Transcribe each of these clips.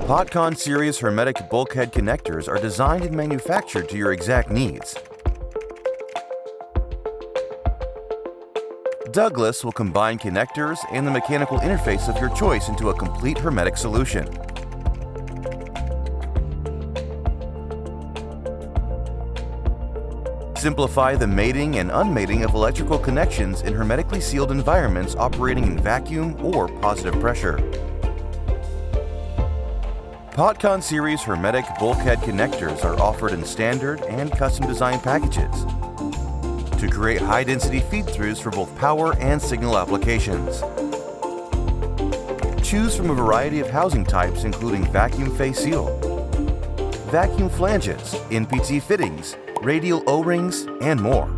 PotCon series hermetic bulkhead connectors are designed and manufactured to your exact needs. Douglas will combine connectors and the mechanical interface of your choice into a complete hermetic solution. Simplify the mating and unmating of electrical connections in hermetically sealed environments operating in vacuum or positive pressure. PotCon series hermetic bulkhead connectors are offered in standard and custom design packages to create high-density feed-throughs for both power and signal applications. Choose from a variety of housing types including vacuum face seal, vacuum flanges, NPT fittings, radial O-rings, and more.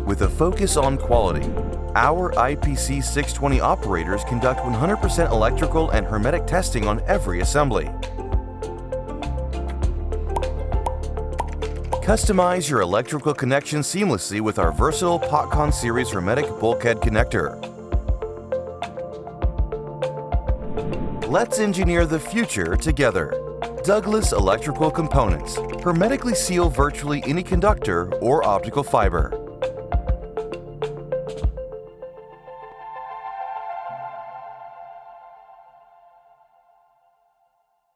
With a focus on quality, our IPC 620 operators conduct 100% electrical and hermetic testing on every assembly. Customize your electrical connection seamlessly with our versatile PotCon series hermetic bulkhead connector. Let's engineer the future together. Douglas Electrical Components hermetically seal virtually any conductor or optical fiber.